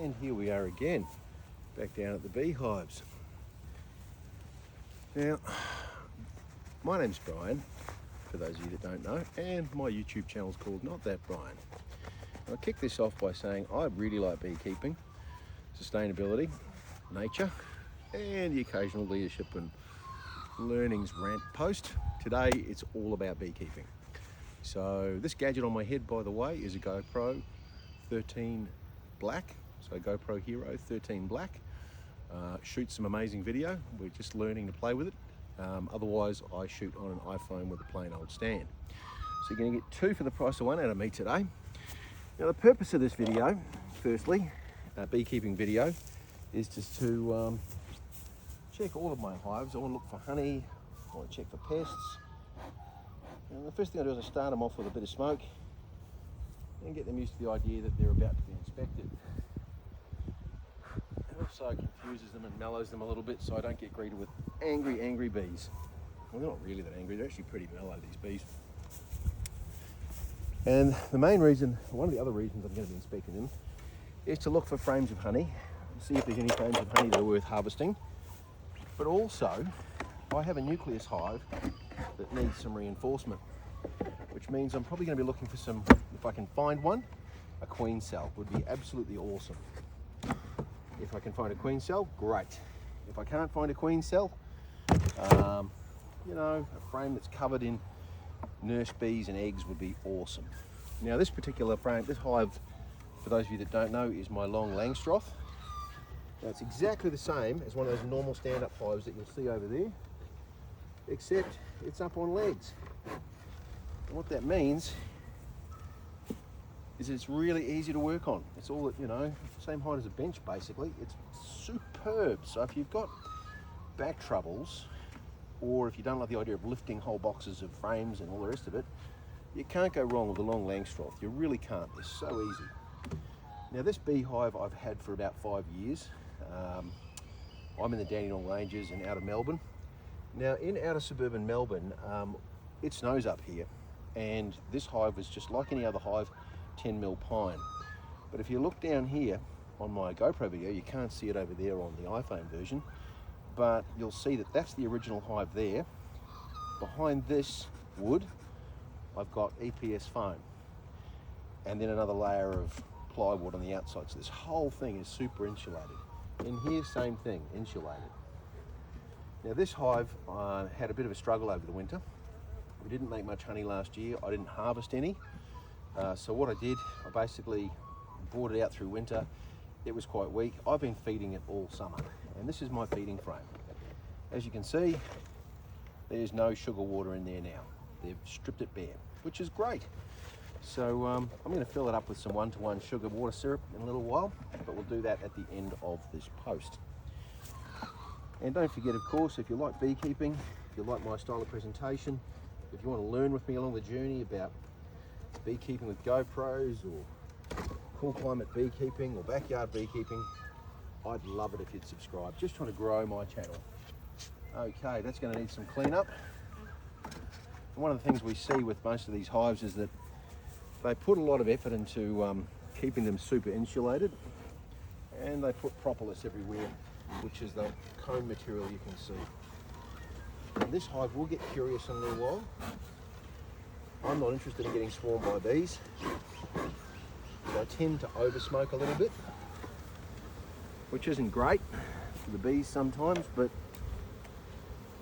And here we are again, back down at the beehives. Now, my name's Brian, for those of you that don't know, and my YouTube channel is called Not That Brian. I'll kick this off by saying I really like beekeeping, sustainability, nature, and the occasional leadership and learnings rant post. Today it's all about beekeeping. So this gadget on my head, by the way, is a GoPro 13 Black. So GoPro Hero 13 Black. Shoots some amazing video. We're just learning to play with it. Otherwise I shoot on an iPhone with a plain old stand. So you're going to get two for the price of one out of me today. Now the purpose of this video, firstly, beekeeping video, is just to check all of my hives. I want to look for honey, I want to check for pests. And the first thing I do is I start them off with a bit of smoke and get them used to the idea that they're about to be inspected. It also confuses them and mellows them a little bit so I don't get greeted with angry bees. Well, they're not really that angry, they're actually pretty mellow, these bees. And the main reason, one of the other reasons I'm going to be inspecting them, is to look for frames of honey, see if there's any frames of honey that are worth harvesting. But also, I have a nucleus hive that needs some reinforcement, which means I'm probably going to be looking for some, if I can find one, a queen cell would be absolutely awesome. If I can find a queen cell, great. If I can't find a queen cell, you know, a frame that's covered in nurse bees and eggs would be awesome. Now this particular frame, this hive, for those of you that don't know, is my long Langstroth. Now it's exactly the same as one of those normal stand-up hives that you'll see over there, except it's up on legs. And what that means is it's really easy to work on. It's all, you know, same height as a bench basically. It's superb. So if you've got back troubles, or if you don't like the idea of lifting whole boxes of frames and all the rest of it, you can't go wrong with the long Langstroth. You really can't. They're so easy. Now this beehive I've had for about 5 years. I'm in the Dandenong Ranges and out of Melbourne. Now in outer suburban Melbourne, it snows up here, and this hive is just like any other hive, 10mm pine. But if you look down here on my GoPro video, you can't see it over there on the iPhone version, but you'll see that that's the original hive there. Behind this wood, I've got EPS foam, and then another layer of plywood on the outside. So this whole thing is super insulated. In here, same thing, insulated. Now this hive had a bit of a struggle over the winter. We didn't make much honey last year. I didn't harvest any. So what I did, I basically brought it out through winter. It was quite weak. I've been feeding it all summer, and this is my feeding frame. As you can see, there's no sugar water in there now. They've stripped it bare, which is great. So I'm going to fill it up with some 1-to-1 sugar water syrup in a little while, but we'll do that at the end of this post. And don't forget, of course, if you like beekeeping, if you like my style of presentation, if you want to learn with me along the journey about beekeeping with GoPros or cool climate beekeeping or backyard beekeeping, I'd love it if you'd subscribe. Just trying to grow my channel. Okay, that's going to need some cleanup. And one of the things we see with most of these hives is that they put a lot of effort into keeping them super insulated, and they put propolis everywhere, which is the comb material you can see. And this hive will get curious in a little while. I'm not interested in getting swarmed by bees, so I tend to over smoke a little bit, which isn't great for the bees sometimes, but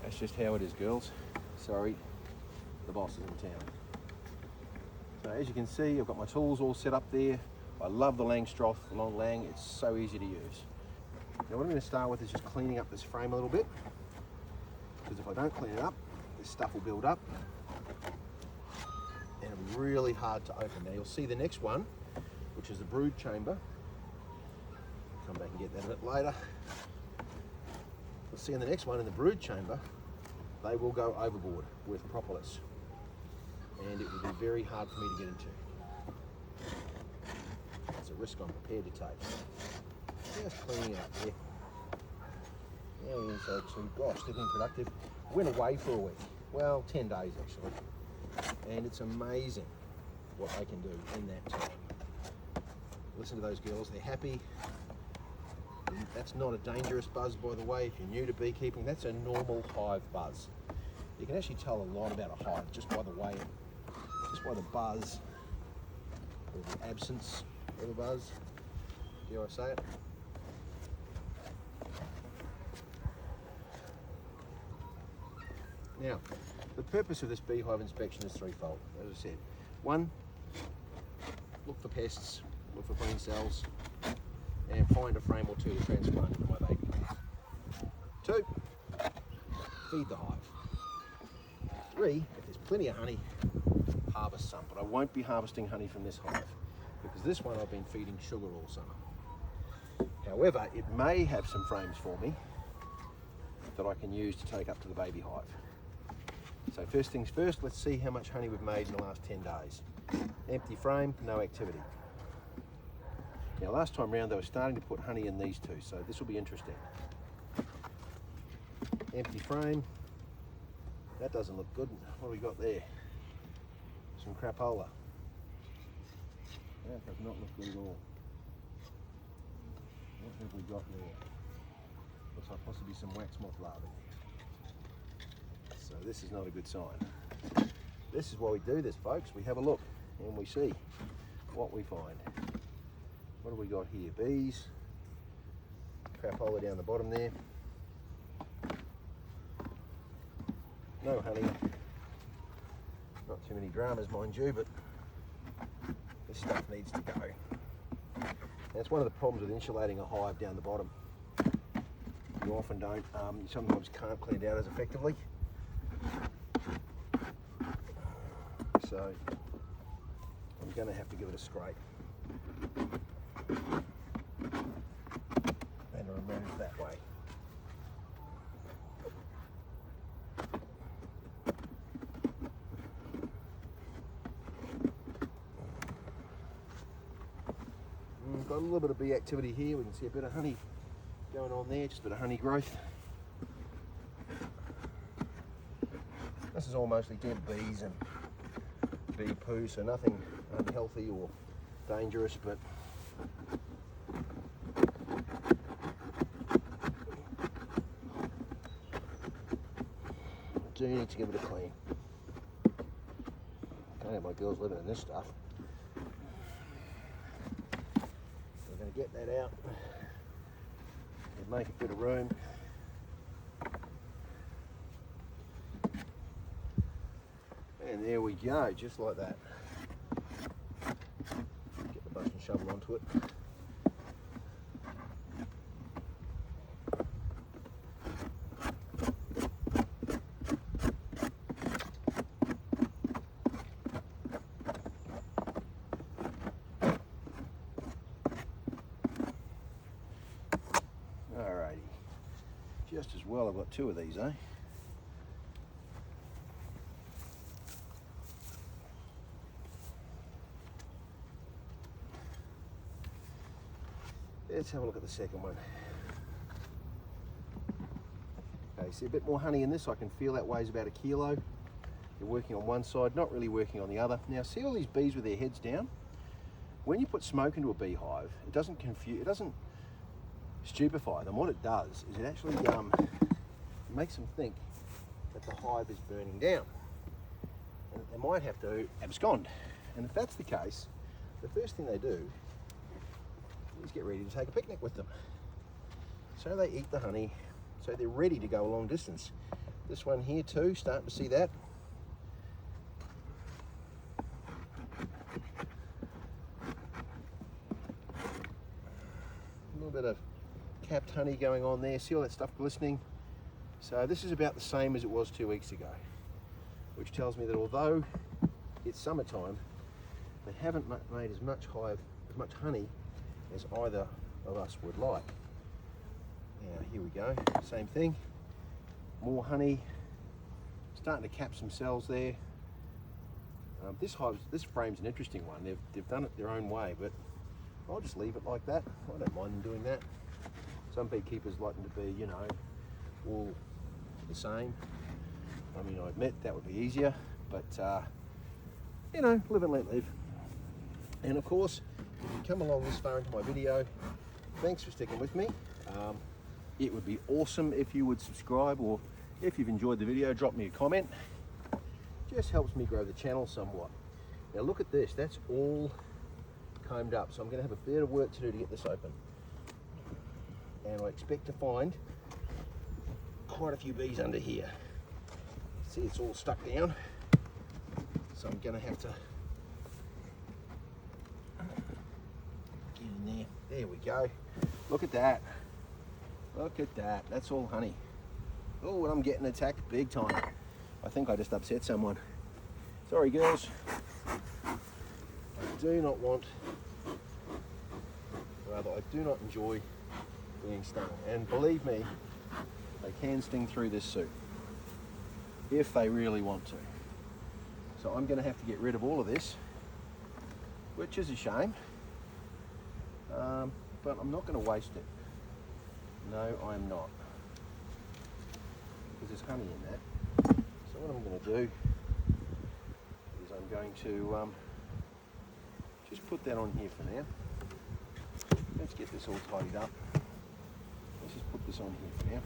that's just how it is, girls. Sorry, the boss is in town. So as you can see, I've got my tools all set up there. I love the Langstroth, the long Lang. It's so easy to use. Now what I'm going to start with is just cleaning up this frame a little bit, because if I don't clean it up, this stuff will build up and it'll be really hard to open. Now you'll see the next one, which is the brood chamber. I'll come back and get that a bit later. You'll see in the next one, in the brood chamber, they will go overboard with propolis, and it will be very hard for me to get into. It's a risk I'm prepared to take. Just cleaning up there. Now we're inside too. Gosh, they've been productive. Went away for a week. Well, 10 days actually. And it's amazing what they can do in that time. Listen to those girls, they're happy. That's not a dangerous buzz, by the way. If you're new to beekeeping, that's a normal hive buzz. You can actually tell a lot about a hive just by the way, just by the buzz, or the absence of a buzz. Dare I say it? Now, the purpose of this beehive inspection is threefold, as I said. One, look for pests, look for queen cells, and find a frame or two to transplant into my baby hive. 2, feed the hive. 3, if there's plenty of honey, harvest some, but I won't be harvesting honey from this hive because this one I've been feeding sugar all summer. However, it may have some frames for me that I can use to take up to the baby hive. So first things first, let's see how much honey we've made in the last 10 days. Empty frame, no activity. Now last time round they were starting to put honey in these two, so this will be interesting. Empty frame, that doesn't look good. What have we got there? Some crapola. That does not look good at all. What have we got there? Looks like possibly some wax moth larvae. So this is not a good sign. This is why we do this, folks. We have a look and we see what we find. What have we got here? Bees, crapola down the bottom there. No honey. Not too many dramas, mind you, but this stuff needs to go. That's one of the problems with insulating a hive down the bottom. You often don't, you sometimes can't clean it out as effectively. So I'm going to have to give it a scrape and remove that way. Got a little bit of bee activity here. We can see a bit of honey going on there, just a bit of honey growth. This is all mostly dead bees and bee poo, so nothing unhealthy or dangerous, but I do need to give it a clean. Can't have my girls living in this stuff. We're going to get that out and make a bit of room. And there we go, just like that. Get the brush and shovel onto it. Alrighty, just as well I've got 2 of these, eh? Let's have a look at the second one. Okay, see a bit more honey in this. I can feel that weighs about 1 kilo. You're working on one side, not really working on the other. Now see all these bees with their heads down? When you put smoke into a beehive, it doesn't confuse, it doesn't stupefy them. What it does is it actually makes them think that the hive is burning down and that they might have to abscond. And if that's the case, the first thing they do is get ready to take a picnic with them. So they eat the honey, so they're ready to go a long distance. This one here too, starting to see that. A little bit of capped honey going on there. See all that stuff glistening? So this is about the same as it was 2 weeks ago, which tells me that although it's summertime, they haven't made as much honey as either of us would like. Now here we go, same thing, more honey, starting to cap some cells there. This frame's an interesting one. They've done it their own way, but I'll just leave it like that. I don't mind them doing that. Some beekeepers like them to be, you know, all the same. I mean, I admit that would be easier, but you know, live and let live. And of course, if you come along this far into my video, thanks for sticking with me. It would be awesome if you would subscribe, or if you've enjoyed the video, drop me a comment. Just helps me grow the channel somewhat. Now look at this, that's all combed up, so I'm going to have a bit of work to do to get this open. And I expect to find quite a few bees under here. See, it's all stuck down, so I'm going to have to get in there. There we go. Look at that. Look at that. That's all honey. Oh, and I'm getting attacked big time. I think I just upset someone. Sorry, girls. I do not want, rather, I do not enjoy being stung. And believe me, they can sting through this suit if they really want to. So I'm going to have to get rid of all of this, which is a shame, but I'm not going to waste it. No, I'm not, because there's honey in that. So what I'm going to do is I'm going to just put that on here for now. Let's get this all tidied up. Let's just put this on here for now.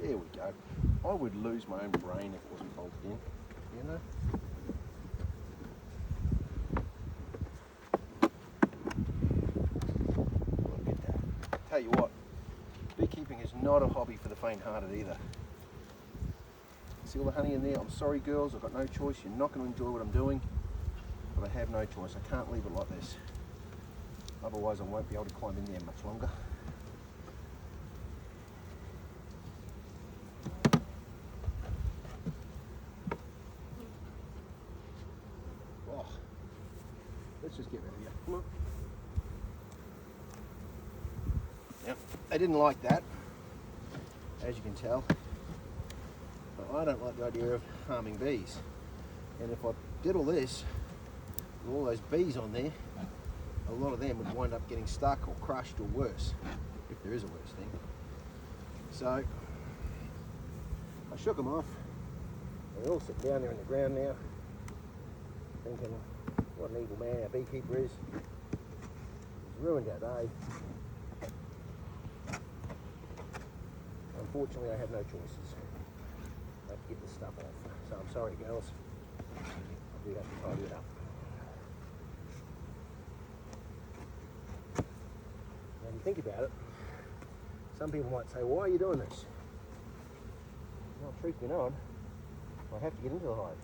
There we go. I would lose my own brain if it wasn't bolted in, you know? Look at that. Tell you what, beekeeping is not a hobby for the faint-hearted either. See all the honey in there? I'm sorry, girls, I've got no choice. You're not going to enjoy what I'm doing, but I have no choice. I can't leave it like this. Otherwise, I won't be able to climb in there much longer. Let's just get rid of you. Come on. Yep, they didn't like that, as you can tell. But I don't like the idea of harming bees. And if I did all this, with all those bees on there, a lot of them would wind up getting stuck or crushed or worse, if there is a worse thing. So, I shook them off. They're all sitting down there on the ground now, thinking, what an evil man our beekeeper is. He's ruined our day. Unfortunately, I have no choices. I have to get this stuff off. So I'm sorry, girls. I do have to tidy it up. Now, if you think about it, some people might say, why are you doing this? Well, truth be known, I have to get into the hive.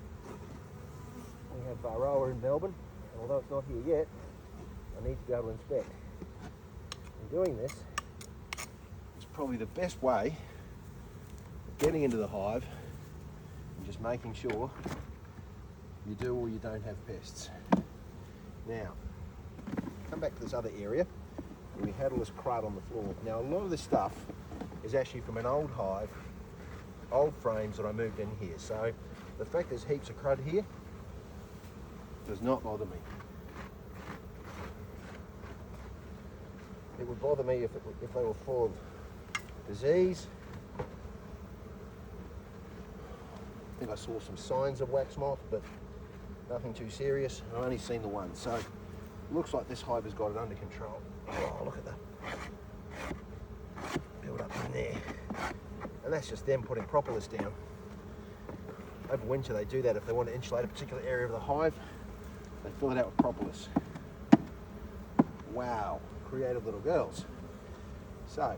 We have Varroa in Melbourne, and although it's not here yet, I need to be able to inspect. In doing this, it's probably the best way of getting into the hive and just making sure you do or you don't have pests. Now, come back to this other area, and we had all this crud on the floor. Now, a lot of this stuff is actually from an old hive, old frames that I moved in here. So the fact there's heaps of crud here does not bother me. It would bother me if they were full of disease. I think I saw some signs of wax moth, but nothing too serious. I've only seen the one, so it looks like this hive has got it under control. Oh, look at that build up in there. And that's just them putting propolis down. Over winter they do that if they want to insulate a particular area of the hive. They fill it out with propolis. Wow, creative little girls. So,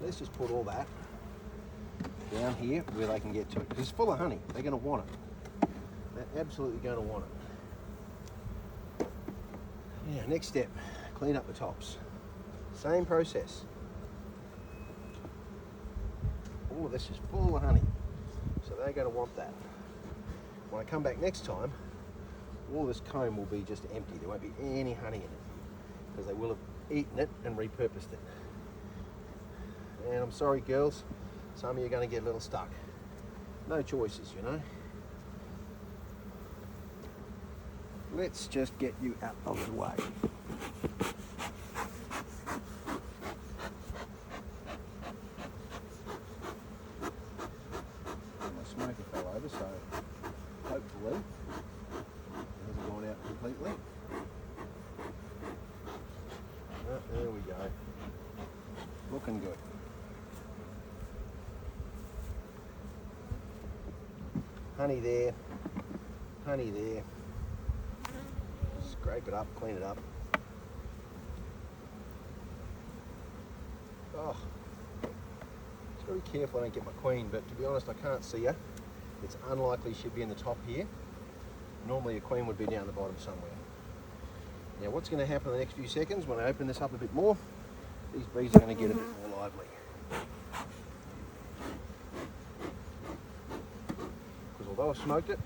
let's just put all that down here where they can get to it. Because it's full of honey, they're going to want it. They're absolutely going to want it. Yeah, next step, clean up the tops. Same process. All of this is full of honey, so they're going to want that. When I come back next time, all this comb will be just empty. There won't be any honey in it, because they will have eaten it and repurposed it. And I'm sorry, girls, some of you are going to get a little stuck. No choices, you know. Let's just get you out of the way. My smoker fell over, so hopefully basically. There we go. Looking good. Honey there, honey there. Scrape it up, clean it up. Oh, just gotta be careful I don't get my queen, but to be honest, I can't see her. It's unlikely she'd be in the top here. Normally a queen would be down the bottom somewhere. Now what's going to happen in the next few seconds when I open this up a bit more, these bees are going to get a bit more lively. Because although I've smoked it,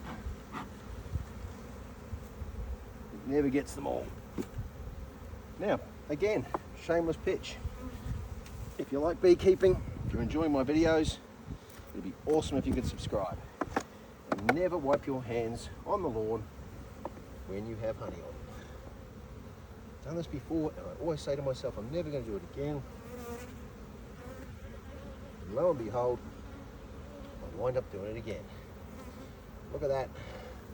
it never gets them all. Now, again, shameless pitch. If you like beekeeping, if you're enjoying my videos, it'd be awesome if you could subscribe. And never wipe your hands on the lawn when you have honey on. I've done this before and I always say to myself, I'm never going to do it again. And lo and behold, I wind up doing it again. Look at that,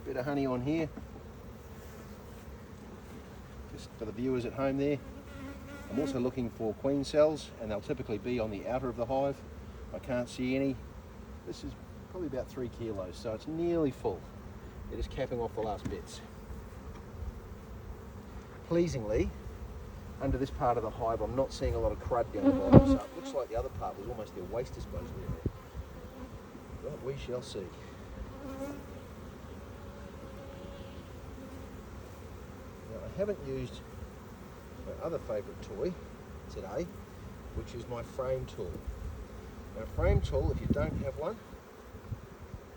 bit of honey on here. Just for the viewers at home there. I'm also looking for queen cells, and they'll typically be on the outer of the hive. I can't see any. This is probably about 3 kilos, so it's nearly full. They're just capping off the last bits. Pleasingly, under this part of the hive, I'm not seeing a lot of crud down the bottom, so it looks like the other part was almost their waste disposal area. But we shall see. Now, I haven't used my other favourite toy today, which is my frame tool. Now, a frame tool, if you don't have one,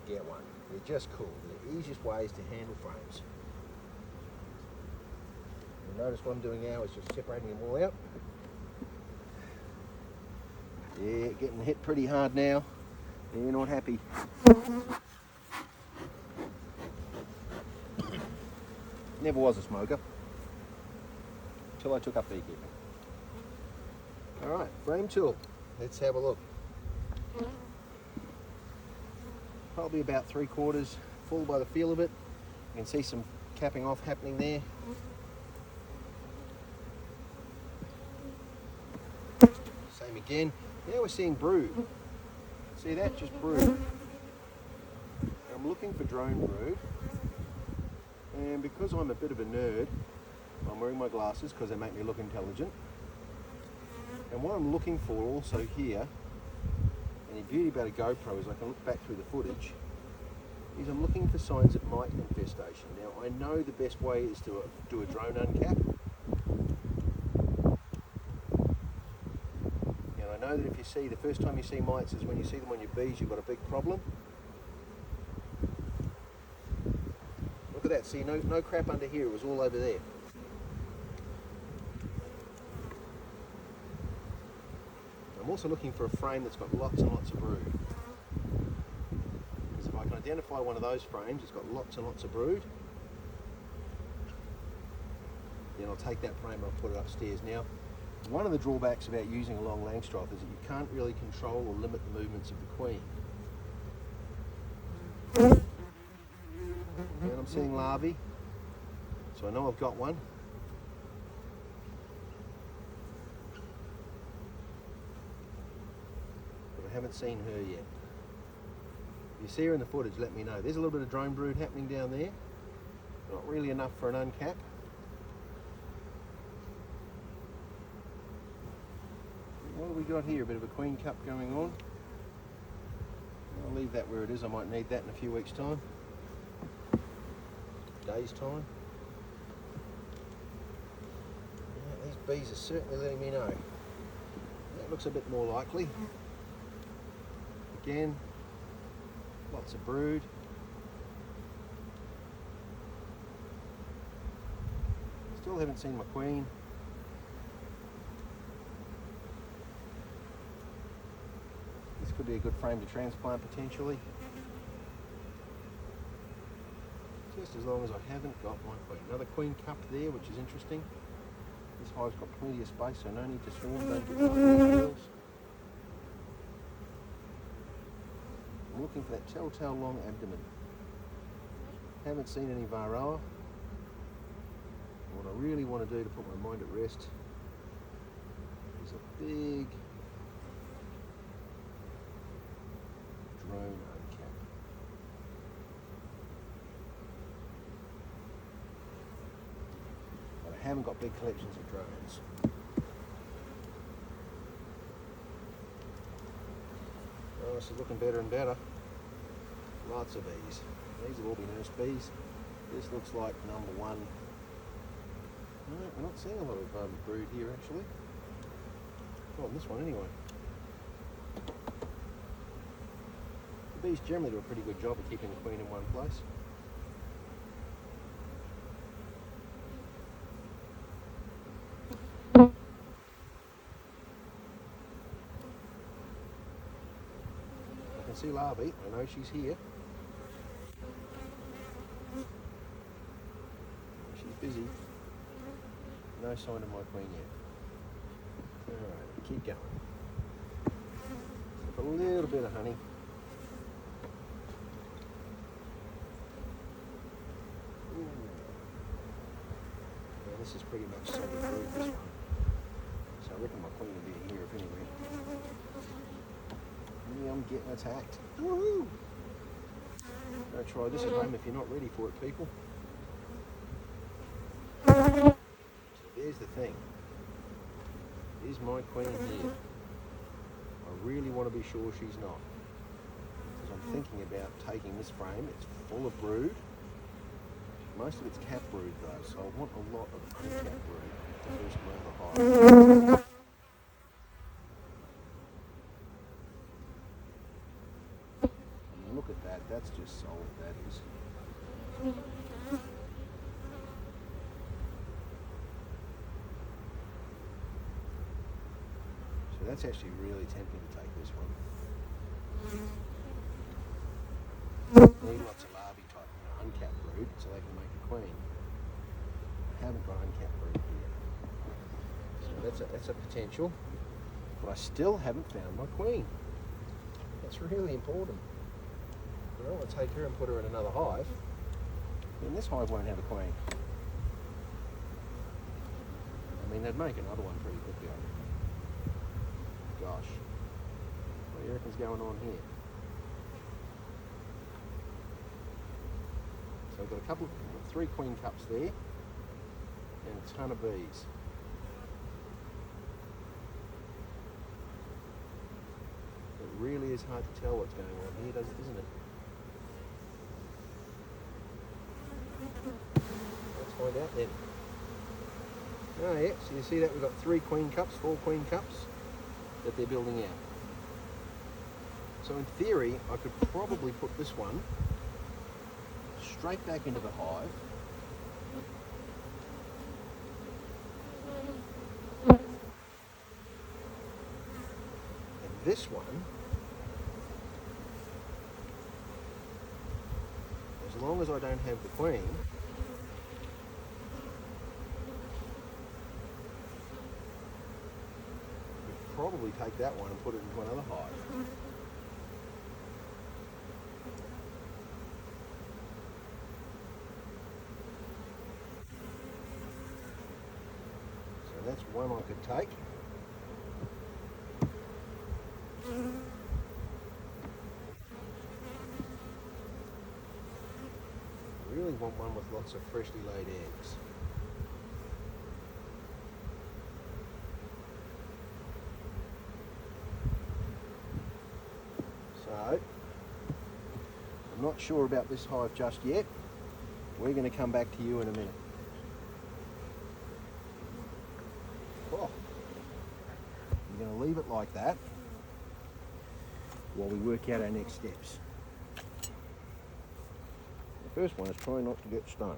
get one. They're just cool. They're the easiest ways to handle frames. You'll notice what I'm doing now is just separating them all out. Yeah, getting hit pretty hard now. They're not happy. Never was a smoker until I took up beekeeping. Alright, frame tool. Let's have a look. Probably about 3/4 full by the feel of it. You can see some capping off happening there. Same again. Now we're seeing brood. See that? Just brood. I'm looking for drone brood. And because I'm a bit of a nerd, I'm wearing my glasses because they make me look intelligent. And what I'm looking for also here, and the beauty about a GoPro is I can look back through the footage, is I'm looking for signs of mite infestation. Now I know the best way is to do a drone uncap. And I know that if you see, the first time you see mites is when you see them on your bees, you've got a big problem. Look at that, see, no crap under here, it was all over there. I'm also looking for a frame that's got lots and lots of brood. Because if I can identify one of those frames, it's got lots and lots of brood, then I'll take that frame and I'll put it upstairs. Now, one of the drawbacks about using a long Langstroth is that you can't really control or limit the movements of the queen. And I'm seeing larvae, so I know I've got one. But I haven't seen her yet. If you see her in the footage, let me know. There's a little bit of drone brood happening down there. Not really enough for an uncap. What have we got here? A bit of a queen cup going on. I'll leave that where it is. I might need that in a few weeks' time. Days' time. Yeah, these bees are certainly letting me know. That looks a bit more likely. Again, lots of brood. Still haven't seen my queen. This could be a good frame to transplant potentially. Just as long as I haven't got my queen. Another queen cup there, which is interesting. This hive's got plenty of space, so no need to swarm, don't get wheels. I'm looking for that telltale long abdomen. Haven't seen any varroa. really want to do to put my mind at rest is a big drone uncap. But I haven't got big collections of drones. Oh, this is looking better and better. Lots of bees. These have all been nurse bees. This looks like number one. No, we're not seeing a lot of brood here actually. Well, on this one anyway. The bees generally do a pretty good job of keeping the queen in one place. I can see larvae. I know she's here. She's busy. No sign of my queen yet. Alright, keep going. A little bit of honey. Ooh. Yeah, this is pretty much solid brood, this one. So I reckon my queen will be here if anywhere. Yeah, I'm getting attacked. Woohoo! Don't try this at home if you're not ready for it, people. Here's the thing. Is my queen here? I really want to be sure she's not. Because I'm thinking about taking this frame. It's full of brood. Most of it's cap brood though, so I want a lot of uncapped brood to first move the hive. I mean, look at that. That's just solid, that is. That's actually really tempting to take this one. Need lots of larvae type, uncapped brood, so they can make a queen. I haven't got uncapped brood here. So that's a potential. But I still haven't found my queen. That's really important. I don't want to take her and put her in another hive. Then this hive won't have a queen. I mean, they'd make another one pretty quickly, I reckon. Gosh, what do you reckon's going on here? So I've got three queen cups there, and a ton of bees. It really is hard to tell what's going on here, isn't it? Let's find out then. Oh yeah, so you see that we've got 4 queen cups that they're building out. So in theory, I could probably put this one straight back into the hive. And this one, as long as I don't have the queen, probably take that one and put it into another hive. So that's one I could take. I really want one with lots of freshly laid eggs. So, I'm not sure about this hive just yet. We're going to come back to you in a minute. Oh, I'm going to leave it like that while we work out our next steps. The first one is try not to get stung.